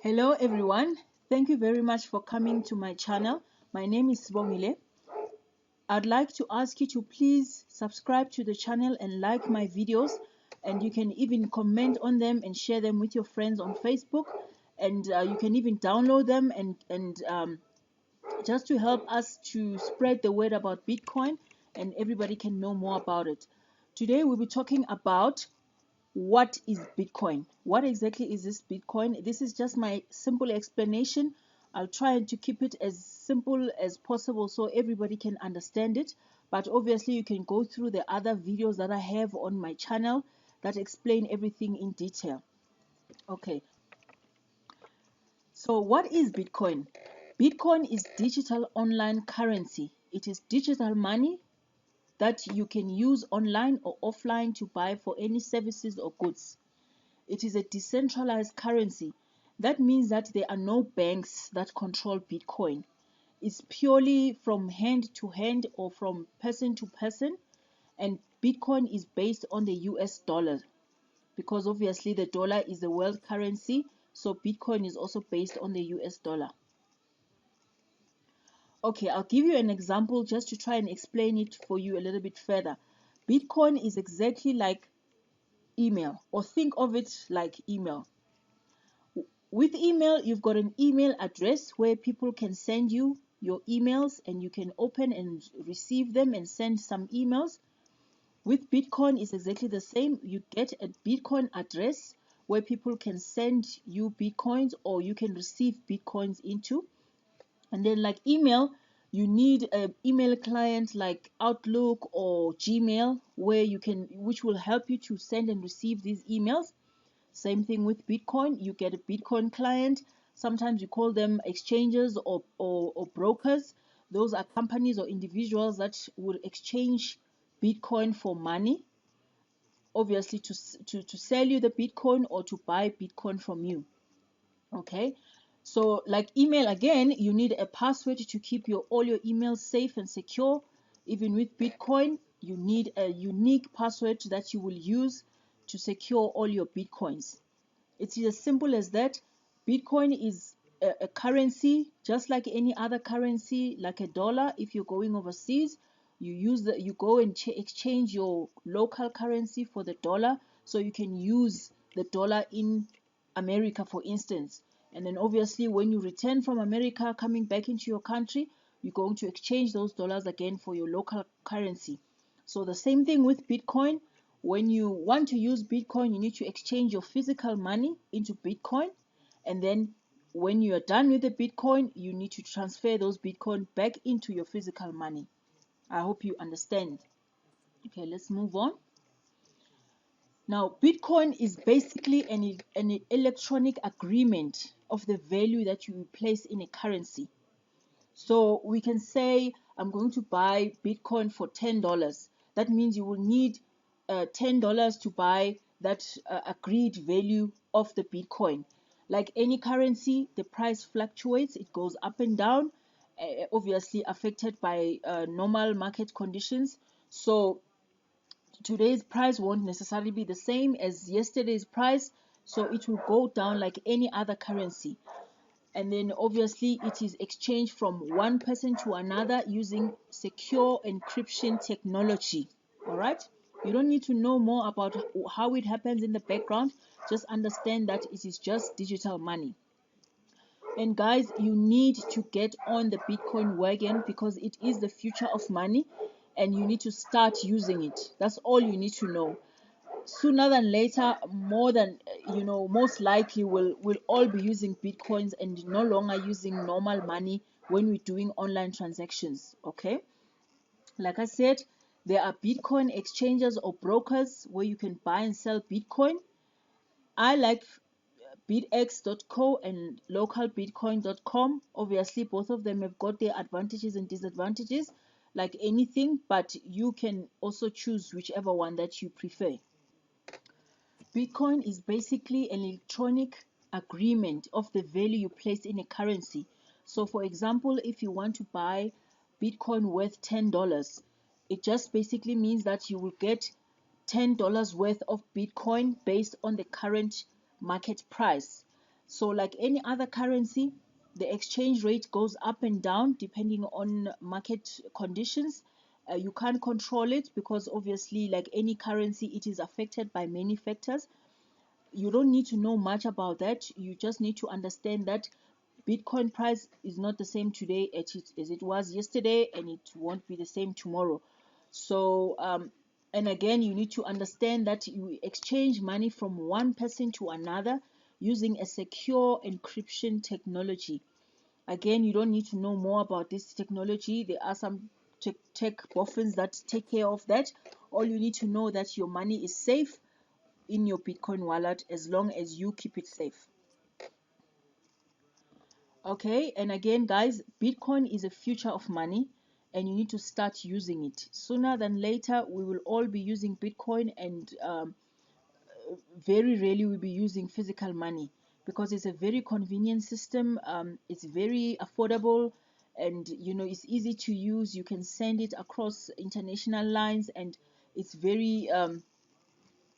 Hello everyone, thank you very much for coming to my channel. My name is Sibongile. I'd like to ask you to please subscribe to the channel and like my videos, and you can even comment on them and share them with your friends on Facebook, and you can even download them and just to help us to spread the word about Bitcoin and everybody can know more about it. Today we'll be talking about what is Bitcoin. What exactly is this Bitcoin? This is just my simple explanation. I'll try to keep it as simple as possible so everybody can understand it, but obviously you can go through the other videos that I have on my channel that explain everything in detail. Okay, so what is Bitcoin? Bitcoin is digital online currency. It is digital money that you can use online or offline to buy for any services or goods. It is a decentralized currency. That means that there are no banks that control Bitcoin. It's purely from hand to hand or from person to person. And Bitcoin is based on the US dollar because obviously the dollar is the world currency. So Bitcoin is also based on the US dollar. Okay, I'll give you an example just to try and explain it for you a little bit further. Bitcoin is exactly like email, or think of it like email. With email, you've got an email address where people can send you your emails and you can open and receive them and send some emails. With Bitcoin, it's exactly the same. You get a Bitcoin address where people can send you Bitcoins or you can receive Bitcoins into. And then like email, you need an email client like Outlook or Gmail which will help you to send and receive these emails. Same thing with Bitcoin. You get a Bitcoin client. Sometimes you call them exchanges or brokers. Those are companies or individuals that will exchange Bitcoin for money, obviously to sell you the Bitcoin or to buy Bitcoin from you. Okay. So like email again, you need a password to keep all your emails safe and secure. Even with Bitcoin, you need a unique password that you will use to secure all your Bitcoins. It's as simple as that. Bitcoin is a currency just like any other currency, like a dollar. If you're going overseas, you go and exchange your local currency for the dollar, so you can use the dollar in America, for instance. And then obviously when you return from America, coming back into your country, you're going to exchange those dollars again for your local currency. So the same thing with Bitcoin. When you want to use Bitcoin, you need to exchange your physical money into Bitcoin. And then when you are done with the Bitcoin, you need to transfer those Bitcoin back into your physical money. I hope you understand. Okay, let's move on. Now, Bitcoin is basically an electronic agreement of the value that you place in a currency. So we can say, I'm going to buy Bitcoin for $10. That means you will need $10 to buy that agreed value of the Bitcoin. Like any currency, the price fluctuates, it goes up and down, obviously affected by normal market conditions. So today's price won't necessarily be the same as yesterday's price, so it will go down like any other currency. And then obviously it is exchanged from one person to another using secure encryption technology. All right, you don't need to know more about how it happens in the background, just understand that it is just digital money. And guys, you need to get on the Bitcoin wagon because it is the future of money and you need to start using it. That's all you need to know. Sooner than later, more than most likely we'll all be using Bitcoins and no longer using normal money when we're doing online transactions. Okay, like I said, there are Bitcoin exchanges or brokers where you can buy and sell Bitcoin. I like bitx.co and localbitcoin.com. Obviously both of them have got their advantages and disadvantages like anything, but you can also choose whichever one that you prefer. Bitcoin is basically an electronic agreement of the value you place in a currency. So for example, if you want to buy Bitcoin worth $10, it just basically means that you will get $10 worth of Bitcoin based on the current market price. So like any other currency, the exchange rate goes up and down depending on market conditions. You can't control it because obviously, like any currency, it is affected by many factors. You don't need to know much about that. You just need to understand that Bitcoin price is not the same today as it was yesterday, and it won't be the same tomorrow. So, and again, you need to understand that you exchange money from one person to another using a secure encryption technology. Again, you don't need to know more about this technology. There are some tech boffins that take care of that. All you need to know that your money is safe in your Bitcoin wallet as long as you keep it safe. Okay, and again, guys, Bitcoin is a future of money and you need to start using it. Sooner than later, we will all be using Bitcoin, and very rarely we'll be using physical money because it's a very convenient system. It's very affordable, and it's easy to use. You can send it across international lines, and it's very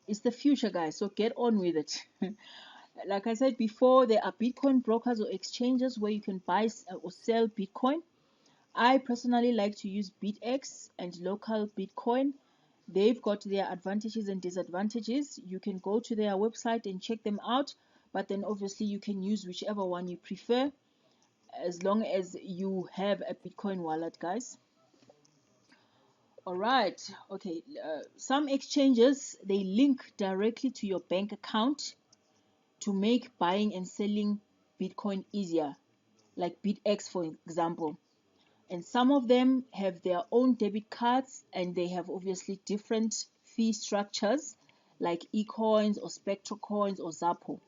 it's the future, guys. So get on with it. Like I said before, there are Bitcoin brokers or exchanges where you can buy or sell Bitcoin. I personally like to use BitX and Local Bitcoin. They've got their advantages and disadvantages. You can go to their website and check them out, but then obviously you can use whichever one you prefer as long as you have a Bitcoin wallet, guys. All right, okay. Some exchanges, they link directly to your bank account to make buying and selling Bitcoin easier, like BitX, for example. And some of them have their own debit cards, and they have obviously different fee structures like eCoins or Spectral Coins or Zappo.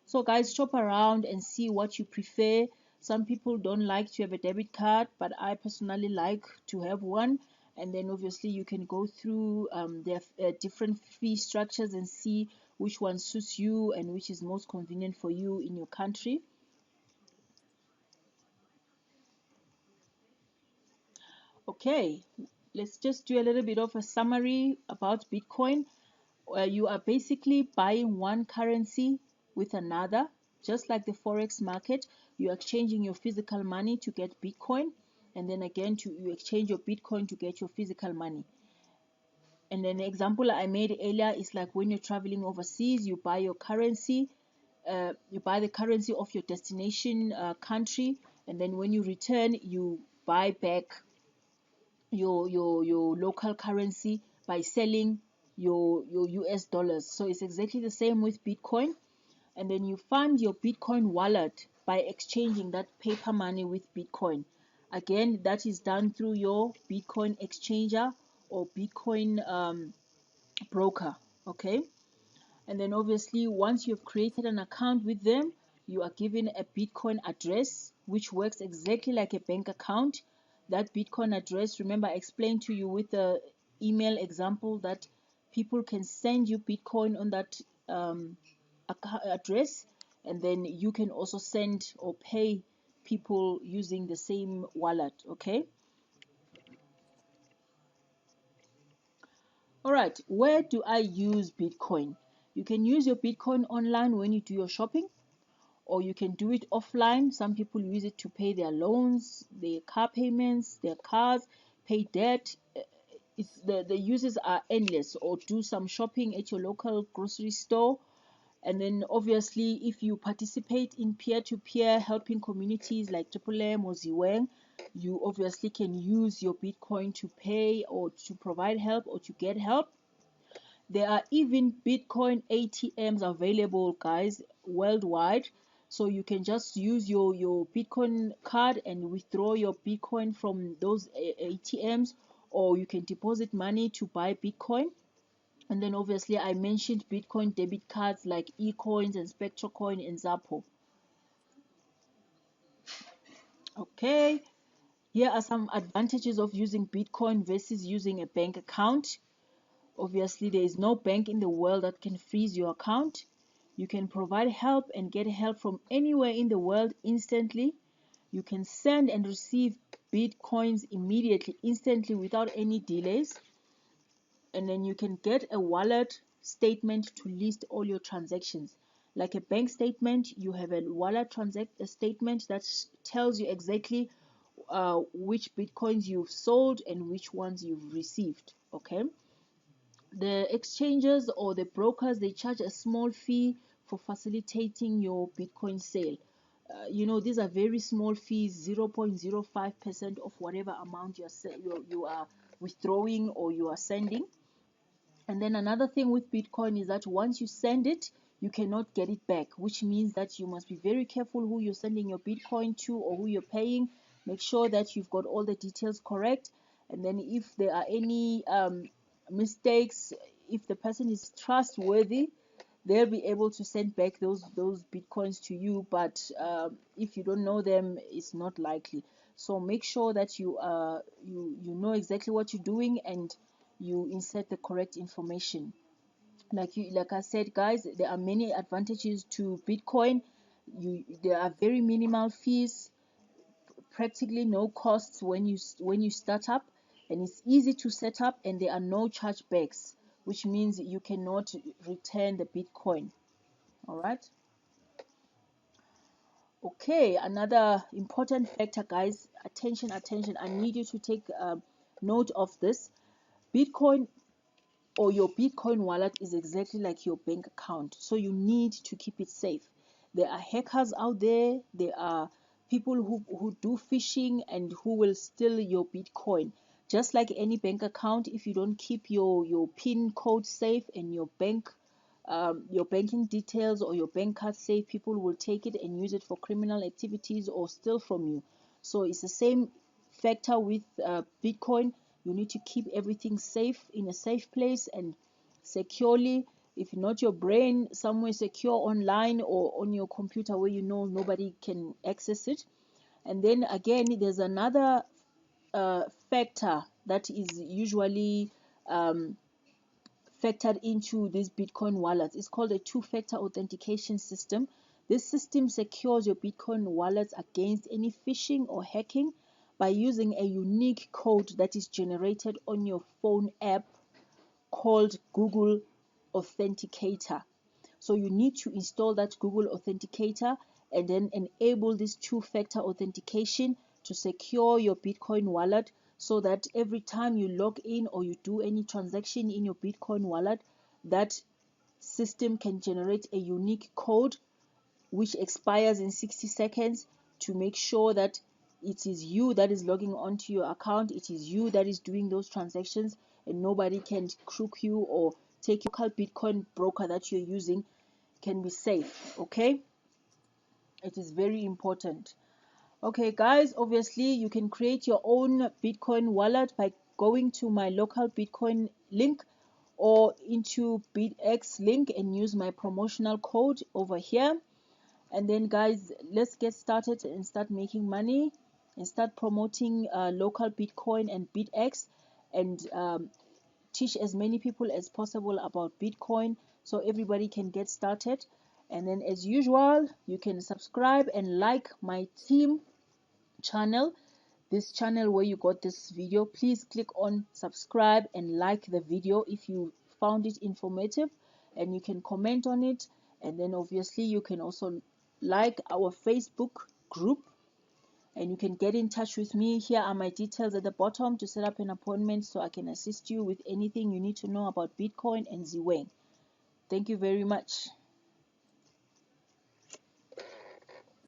So guys, shop around and see what you prefer. Some people don't like to have a debit card, but I personally like to have one. And then obviously you can go through their different fee structures and see which one suits you and which is most convenient for you in your country. Okay, let's just do a little bit of a summary about Bitcoin. You are basically buying one currency with another, just like the forex market. You are exchanging your physical money to get Bitcoin, and then again you exchange your Bitcoin to get your physical money. And then the example I made earlier is like when you're traveling overseas, you buy your currency, you buy the currency of your destination country, and then when you return, you buy back your local currency by selling your US dollars. So it's exactly the same with Bitcoin. And then you fund your Bitcoin wallet by exchanging that paper money with Bitcoin. Again, that is done through your Bitcoin exchanger or Bitcoin broker. Okay. And then obviously, once you've created an account with them, you are given a Bitcoin address, which works exactly like a bank account. That Bitcoin address, remember, I explained to you with the email example that people can send you Bitcoin on that address, and then you can also send or pay people using the same wallet. Okay. All right. Where do I use Bitcoin? You can use your Bitcoin online when you do your shopping, or you can do it offline. Some people use it to pay their loans, their car payments, their cars, pay debt. The uses are endless, or do some shopping at your local grocery store. And then obviously, if you participate in peer-to-peer helping communities like Triple M or Ziweng, you obviously can use your Bitcoin to pay or to provide help or to get help. There are even Bitcoin ATMs available, guys, worldwide. So you can just use your Bitcoin card and withdraw your Bitcoin from those ATMs, or you can deposit money to buy Bitcoin. And then obviously I mentioned Bitcoin debit cards like eCoins and SpectraCoin and Zappo. Okay, here are some advantages of using Bitcoin versus using a bank account. Obviously, there is no bank in the world that can freeze your account. You can provide help and get help from anywhere in the world instantly. You can send and receive Bitcoins immediately, instantly, without any delays. And then you can get a wallet statement to list all your transactions. like a bank statement. You have a wallet transact statement that tells you exactly which bitcoins you've sold and which ones you've received. Okay, the exchanges or the brokers, they charge a small fee for facilitating your bitcoin sale. These are very small fees, 0.05% of whatever amount you are withdrawing or you are sending. And then another thing with Bitcoin is that once you send it, you cannot get it back, which means that you must be very careful who you're sending your Bitcoin to or who you're paying. Make sure that you've got all the details correct. And then if there are any mistakes, if the person is trustworthy, they'll be able to send back those Bitcoins to you. But if you don't know them, it's not likely. So make sure that you know exactly what you're doing and you insert the correct information. Like I said, guys, there are many advantages to Bitcoin. There are very minimal fees, practically no costs when you start up, and it's easy to set up, and there are no chargebacks, which means you cannot return the Bitcoin. All right. Okay, another important factor, guys. Attention, attention. I need you to take note of this. Bitcoin or your Bitcoin wallet is exactly like your bank account. So you need to keep it safe. There are hackers out there. There are people who do phishing and who will steal your Bitcoin. Just like any bank account, if you don't keep your PIN code safe and your banking details or your bank card safe, people will take it and use it for criminal activities or steal from you. So it's the same factor with Bitcoin. You need to keep everything safe in a safe place and securely. If not your brain, somewhere secure online or on your computer where you know nobody can access it. And then again, there's another factor that is usually factored into these Bitcoin wallets. It's called a two-factor authentication system. This system secures your Bitcoin wallets against any phishing or hacking by using a unique code that is generated on your phone app called Google Authenticator. So you need to install that Google Authenticator and then enable this two-factor authentication to secure your Bitcoin wallet, so that every time you log in or you do any transaction in your Bitcoin wallet, that system can generate a unique code which expires in 60 seconds to make sure that it is you that is logging onto your account, it is you that is doing those transactions, and nobody can crook you or take your local Bitcoin broker that you're using can be safe. Okay, it is very important. Okay, guys, obviously you can create your own Bitcoin wallet by going to my local Bitcoin link or into BitX link and use my promotional code over here. And then, guys, let's get started and start making money and start promoting local Bitcoin and BitX, and teach as many people as possible about Bitcoin so everybody can get started. And then, as usual, you can subscribe and like my team channel, this channel where you got this video. Please click on subscribe and like the video if you found it informative, and you can comment on it. And then obviously you can also like our Facebook group, and you can get in touch with me. Here are my details at the bottom to set up an appointment so I can assist you with anything you need to know about Bitcoin and Zweng. Thank you very much.